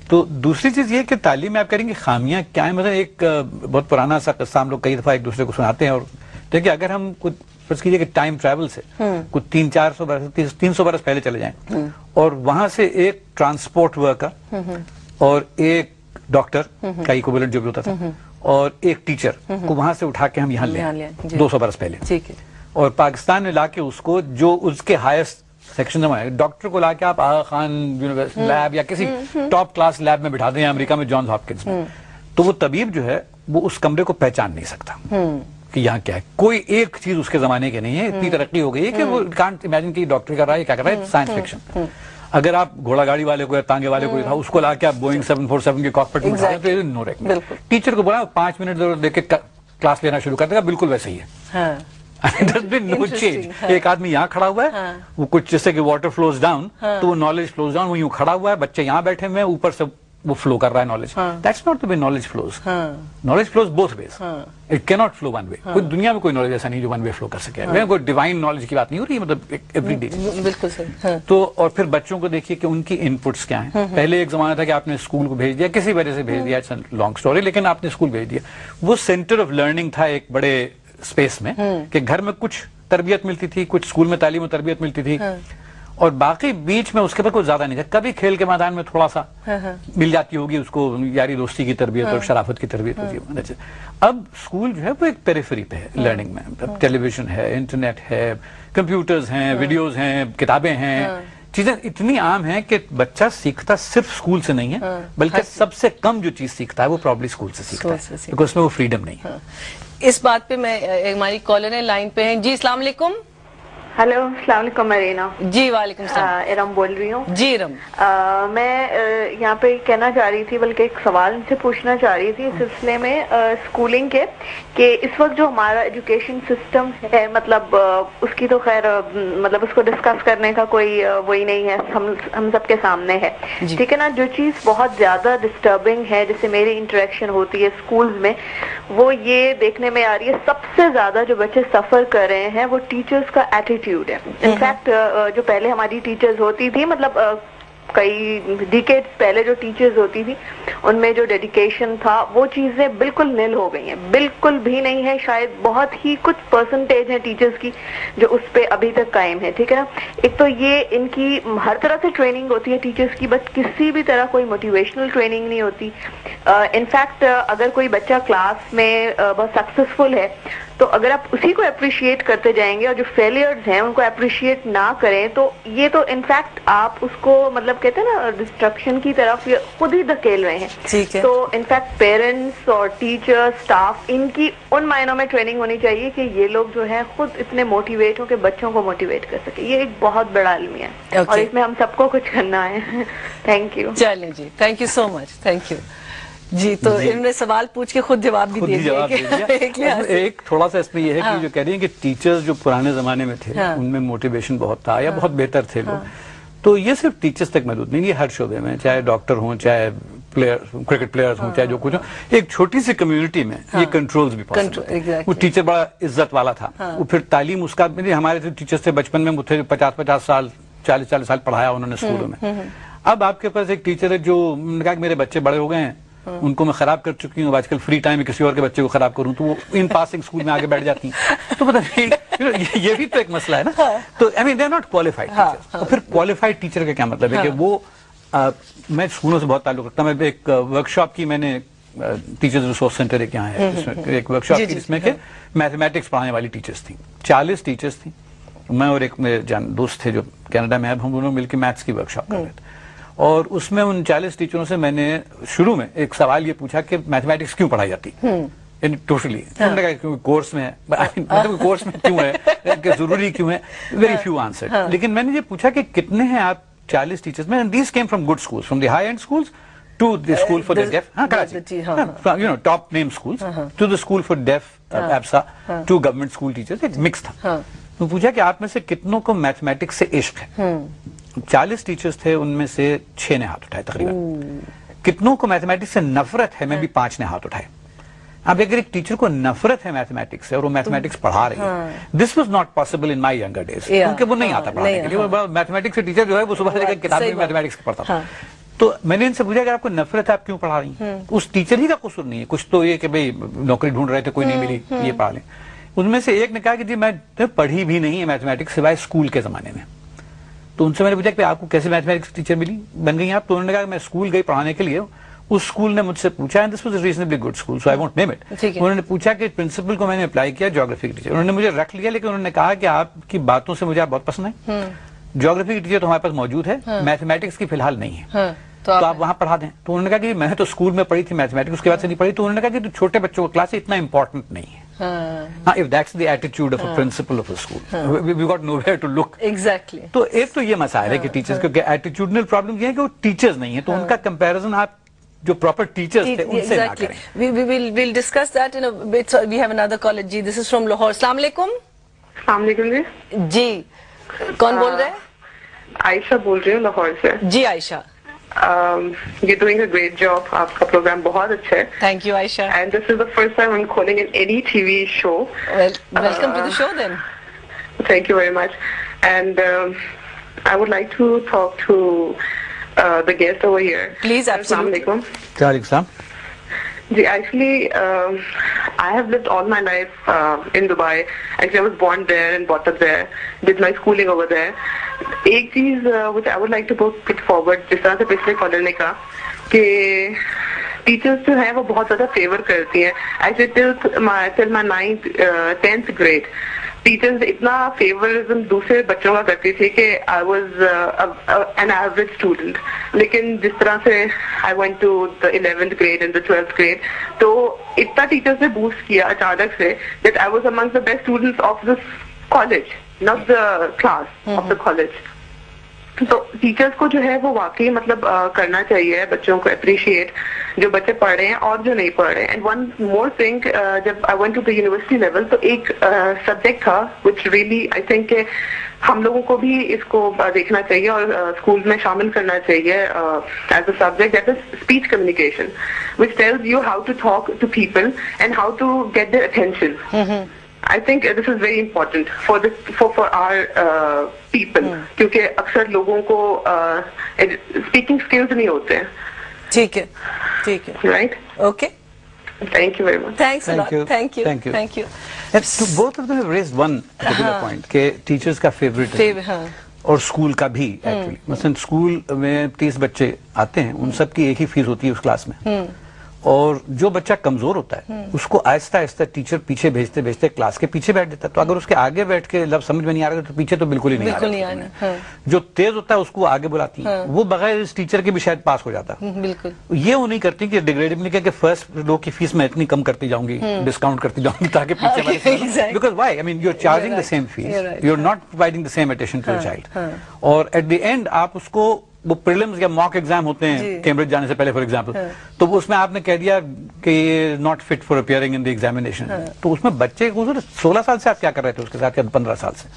تو دوسری چیز یہ کہ تعلیم میں آپ کریں گے خامیاں کیا ہیں. مثلا ایک بہت پرانا سا قصہ ہم لوگ کئی دفعہ ایک دوسرے کو سناتے ہیں, اور دیکھیں اگر ہم فرض کیجیے کہ ٹائم ٹریول سے کچھ 300 برس پہلے چلے جائیں اور وہاں سے ایک ٹرانسپورٹ ورکر اور ایک ڈاکٹر کا ایکویولنٹ جو بھی ہوتا تھا اور ایک ٹیچر کو وہاں سے اٹھا کے ہم یہاں لیں 200 برس پہلے, اور پاکستان میں لا کے اس کو جو اس کے ہائیسٹ سیکشن میں ڈاکٹر کو لا کے آپ آغا خان یونیورسٹی لیب یا کسی ٹاپ کلاس لیب میں بٹھا دیں یا امریکہ میں جانز ہاپکنز میں, تو وہ طبیب جو ہے وہ اس کمرے کو پہچان نہیں سکتا کہ یہاں کیا ہے. کوئی ایک چیز اس کے زمانے کے نہیں ہے, اتنی ترقی ہو گئی ہے کہ وہ کانٹ امیجن کہ ڈاکٹر کر رہا ہے کیا کر رہا ہے, سائنس فکشن. اگر آپ گھوڑا گاڑی والے کو یا تانگے والے کو اس کو لا کے آپ بوئنگ 747 کے کاکپٹ میں بٹھائیں تو نو ریکمنڈ. ٹیچر کو بولا 5 منٹ ضرورت دے کے کلاس لینا شروع کر دے گا, بالکل ویسے ہی ہے. No change. ایک آدمی یہاں کھڑا ہوا ہے, وہ کچھ جیسے کہ واٹر فلوز ڈاؤن تو وہ نالج فلوز ڈاؤن, وہ یوں کھڑا ہوا ہے, بچے یہاں بیٹھے ہوئے ہیں, اوپر سے وہ فلو کر رہا ہے knowledge. That's not the way knowledge flows. Knowledge flows both ways. It کی ناٹ فلو ون وے. کوئی دنیا میں کوئی نالج ایسا نہیں جو ون وے فلو کر سکے. کوئی ڈیوائن نالج کی بات نہیں ہو رہی, مطلب ایوری ڈے. بالکل صحیح. تو اور پھر بچوں کو دیکھیے کہ ان کی ان پٹس کیا ہیں. پہلے ایک زمانہ تھا کہ آپ نے اسکول کو بھیج دیا, کسی وجہ سے بھیج دیا, لانگ اسٹوری, لیکن آپ نے اسکول بھیج دیا. وہ سینٹر آف لرننگ تھا ایک بڑے اسپیس میں کہ گھر میں کچھ تربیت ملتی تھی, کچھ اسکول میں تعلیم و تربیت ملتی تھی, اور باقی بیچ میں اس کے بعد کوئی زیادہ نہیں تھا. کبھی کھیل کے میدان میں تھوڑا سا مل جاتی ہوگی اس کو یاری دوستی کی تربیت اور شرافت کی تربیت ہوتی ہے. اب اسکول جو ہے وہ ایک پیریفری پہ ہے لرننگ میں. ٹیلی ویژن ہے, انٹرنیٹ ہے, کمپیوٹرز ہیں, ویڈیوز ہیں, کتابیں ہیں, چیزیں اتنی عام ہیں کہ بچہ سیکھتا صرف اسکول سے نہیں ہے, بلکہ سب سے کم جو چیز سیکھتا ہے وہ پرابلی اسکول سے سیکھتا ہے, کیونکہ اس میں وہ فریڈم نہیں ہے. اس بات پہ میں ہماری کالر لائن پہ ہیں. جی السلام علیکم. ہیلو السلام علیکم مرینا. جی وعلیکم السلام. ارم بول رہی ہوں. جی ارم. میں یہاں پہ کہنا چاہ رہی تھی, بلکہ ایک سوال سے پوچھنا چاہ رہی تھی اس سلسلے میں اسکولنگ کے, کہ اس وقت جو ہمارا ایجوکیشن سسٹم ہے, مطلب اس کی تو خیر مطلب اس کو ڈسکس کرنے کا کوئی وہی نہیں ہے, ہم سب کے سامنے ہے, ٹھیک ہے نا. جو چیز بہت زیادہ ڈسٹربنگ ہے, جیسے میری انٹریکشن ہوتی ہے اسکولز میں, وہ یہ دیکھنے میں آ رہی ہے سب سے زیادہ جو بچے سفر کر رہے ہیں وہ ٹیچرز کا ایٹیٹیوڈ ہے. انفیکٹ جو پہلے ہماری ٹیچرز ہوتی تھی, مطلب کئی ڈیکیڈز پہلے جو ٹیچرز ہوتی تھی ان میں جو ڈیڈیکیشن تھا وہ چیزیں بالکل نل ہو گئی ہیں, بالکل بھی نہیں ہے. شاید بہت ہی کچھ پرسنٹیج ہے ٹیچرز کی جو اس پہ ابھی تک قائم ہے, ٹھیک ہے نا. ایک تو یہ ان کی ہر طرح سے ٹریننگ ہوتی ہے ٹیچرز کی, بٹ کسی بھی طرح کوئی موٹیویشنل ٹریننگ نہیں ہوتی. انفیکٹ اگر کوئی بچہ کلاس میں بہت سکسیسفل ہے تو اگر آپ اسی کو اپریشیٹ کرتے جائیں گے اور جو فیلیئرز ہیں ان کو اپریشیٹ نہ کریں تو یہ تو انفیکٹ آپ اس کو مطلب کہتے ہیں نا ڈسٹرکشن کی طرف خود ہی دھکیل رہے ہیں. تو انفیکٹ پیرنٹس اور ٹیچر اسٹاف ان کی ان معنوں میں ٹریننگ ہونی چاہیے کہ یہ لوگ جو ہے خود اتنے موٹیویٹ ہو کہ بچوں کو موٹیویٹ کر سکے. یہ ایک بہت بڑا المیہ ہے اور اس میں ہم سب کو کچھ کرنا ہے. Thank you. چلیں جی, thank you so much. Thank you. جی تو انہوں نے سوال پوچھ کے خود جواب بھی دے دیا. ایک تھوڑا سا اس میں یہ ہے کہ جو کہہ رہی ہیں کہ ٹیچرز جو پرانے زمانے میں تھے ان میں موٹیویشن بہت تھا یا بہت بہتر تھے لوگ, تو یہ صرف ٹیچرز تک محدود نہیں, یہ ہر شعبے میں, چاہے ڈاکٹر ہوں, چاہے کرکٹ پلیئرز ہوں, چاہے جو کچھ ہوں. ایک چھوٹی سی کمیونٹی میں یہ کنٹرولز بھی پاسبل ہیں. وہ ٹیچر بڑا عزت والا تھا, وہ پھر تعلیم اس کا, ہمارے ٹیچرز تھے بچپن میں مجھے 50 سال 40 سال پڑھایا انہوں نے اسکولوں میں. اب آپ کے پاس ایک ٹیچر ہے جو کہا کہ میرے بچے بڑے ہو گئے ہیں, ان کو میں خراب کر چکی ہوں, آج کل فری ٹائم میں کسی اور کے بچے کو خراب کروں, تو وہ ان پاسنگ اسکول میں آگے بیٹھ جاتی ہیں. تو یہ بھی تو ایک مسئلہ ہے نا. تو I mean they are not qualified teacher. اور پھر کوالیفائڈ ٹیچر کا کیا مطلب ہے کہ وہ, میں اسکولوں سے بہت تعلق رکھتا ہوں. میں ایک ورک شاپ کی, میں نے ٹیچرز ریسورس سینٹر ایک یہاں ہے, ایک ورک شاپ کی جس میں کہ میتھمیٹکس پڑھانے والی ٹیچرز تھیں, 40 ٹیچرز تھیں. میں اور ایک میرے دوست تھے جو کینیڈا میں, ہم دونوں مل کے میتھس کی ورک شاپ کر رہے تھے. اور اس میں ان 40 ٹیچروں سے میں نے شروع میں ایک سوال یہ پوچھا کہ میتھمیٹکس کیوں پڑھائی جاتی ٹوٹلی. انہوں نے کہا کہ کورس میں ہے, مطلب کورس میں کیوں ہے, کہ ضروری کیوں ہے, ویری فیو آنسر. لیکن میں نے یہ پوچھا کہ کتنے ہیں آپ 40 ٹیچرز میں, these came from good schools, from the high end schools to the school for the deaf, Karachi, you know top name schools, to the school for deaf ایبسا, ٹو گورنمنٹ اسکول ٹیچرز, ایک mix تھا. تو پوچھا کہ آپ میں سے کتنوں کو میتھمیٹکس سے عشق ہے. 40 ٹیچرز تھے, ان میں سے 6 نے ہاتھ اٹھائے تقریباً. کتنوں کو میتھمیٹکس سے نفرت ہے, میں بھی 5 نے ہاتھ اٹھائے. اب اگر ایک ٹیچر کو نفرت ہے میتھمیٹکس سے اور وہ میتھمیٹکس پڑھا رہی ہے, this was not possible in my younger days, کیونکہ وہ نہیں آتا پڑھانے کے لیے. میتھمیٹکس سے ٹیچر جو ہے وہ صبح سے لے کر کتاب میں میتھمیٹکس پڑھتا تھا. تو میں نے ان سے پوچھا کہ آپ کو نفرت ہے, آپ کیوں پڑھا رہی ہیں؟ اس ٹیچر ہی کا قصور نہیں ہے, کچھ تو یہ کہ بھئی نوکری ڈھونڈ رہے تھے, کوئی نہیں ملی, یہ پڑھا لیں. ان میں سے ایک نے کہا کہ جی میں پڑھی بھی نہیں ہے میتھمیٹکس سوائے اسکول کے زمانے میں. تو ان سے میں نے پوچھا کہ آپ کو کیسے میتھمیٹکس ٹیچر ملی, بن گئی آپ؟ تو انہوں نے کہا کہ میں اسکول گئی پڑھانے کے لیے, اس اسکول نے مجھ سے پوچھا, and this was a reasonably good school so I won't name it, انہوں نے پوچھا کہ پرنسپل کو میں نے اپلائی کیا جیوگرافی کی ٹیچر, انہوں نے مجھے رکھ لیا, لیکن انہوں نے کہا کہ آپ کی باتوں سے مجھے آپ بہت پسند ہیں, جیوگرافی کی ٹیچر تو ہمارے پاس موجود ہے, میتھمیٹکس کی فی الحال نہیں ہے, تو آپ وہاں پڑھا دیں. تو انہوں نے کہا کہ میں نے تو اسکول میں پڑھی تھی میتھمیٹکس, اس کے بعد سے نہیں پڑھی. تو انہوں نے کہا کہ چھوٹے بچوں کو کلاس اتنا امپورٹنٹ نہیں ہے. If that's the attitude of a principal of a school, we've got nowhere to look. Exactly. تو ایک تو یہ مسائل ہے کہ ٹیچرز کو ایٹیٹیوڈنل پرابلم یہ ہے کہ وہ ٹیچرز نہیں ہیں, تو ان کا کمپیریزن آپ جو پراپر ٹیچرز تھے ان سے نہ کریں. We'll discuss that in a bit. So we have another caller. G, this is from Lahore. السلام علیکم. السلام علیکم جی. جی, کون بول رہے ہیں؟ عائشہ بول رہی ہوں لاہور سے. جی عائشہ. You're doing a great job. آپ کا پروگرام بہت اچھا ہے. Thank you Aisha. And this is the first time I'm calling in any TV show. Well, welcome to the show then. Thank you very much. And I would like to talk to the guest over here. Please, absolutely. Assalamu alaikum. Waalaikum salam. Actually, I have lived all my life in Dubai. Actually, I was born there and brought up there. Did my schooling over there. ایک چیز which I would like to put forward, جس طرح سے پچھلے collar نے کہا کہ teachers جو ہیں وہ بہت زیادہ فیور کرتی ہیں. Actually, till my 10th grade, teachers اتنا فیورزم دوسرے بچوں کا کرتی تھی کہ I was an average student. لیکن جس طرح سے I went to the 11th grade and the 12th grade, تو اتنا ٹیچرز نے بوسٹ کیا اچانک سے that I was among the best students of this college, not the class of the college. تو ٹیچرز کو جو ہے وہ واقعی مطلب کرنا چاہیے بچوں کو اپریشیٹ, جو بچے پڑھ رہے ہیں اور جو نہیں پڑھ رہے ہیں. اینڈ ون مور تھنگ, جب I went to the university level تو ایک سبجیکٹ تھا وچ ریئلی آئی تھنک کہ ہم لوگوں کو بھی اس کو دیکھنا چاہیے اور اسکول میں شامل کرنا چاہیے as a subject, that is speech communication, which tells you how to talk to people and how to get their attention. I think this is very important for our people, کیونکہ اکثر لوگوں کو speaking skills نہیں ہوتے ہیں. ٹھیک ہے, ٹھیک ہے, right? Okay. Thank you very much. Thanks a lot. Thank you. Thank you. Both of them have raised one particular point کہ ٹیچرز کا فیوریٹ ہے اور اسکول کا بھی. ایکچولی مثلا اسکول میں 30 بچے آتے ہیں, ان سب کی ایک ہی فیس ہوتی ہے اس کلاس میں, اور جو بچہ کمزور ہوتا ہے اس کو آہستہ آہستہ ٹیچر پیچھے بھیجتے بھیجتے کلاس کے پیچھے بیٹھ دیتا ہے. تو اگر اس کے آگے بیٹھ کے لفظ سمجھ میں نہیں آ رہا تو پیچھے تو بالکل ہی نہیں آ رہا. جو تیز ہوتا ہے اس کو آگے بلاتی ہیں, وہ بغیر اس ٹیچر کے بھی شاید پاس ہو جاتا. بالکل یہ وہ نہیں کرتی کہ ڈیگریڈیبلی کہ فرسٹ لوگ کی فیس میں اتنی کم کرتی جاؤں گی, ڈسکاؤنٹ کرتی جاؤں گی تاکہ پیچھے, because why, I mean you are charging the same fees, you are not providing the same attention to child, اور ایٹ دی اینڈ آپ اس کو وہ پریلمز یا موک ایگزام ہوتے ہیں کیمبرج جانے سے پہلے فار ایگزامپل, تو وہ اس میں آپ نے کہہ دیا کہ یہ not fit for appearing in the examination, تو اس میں بچے کو 16 سال سے آپ کیا کر رہے تھے اس کے ساتھ یا 15 سال سے.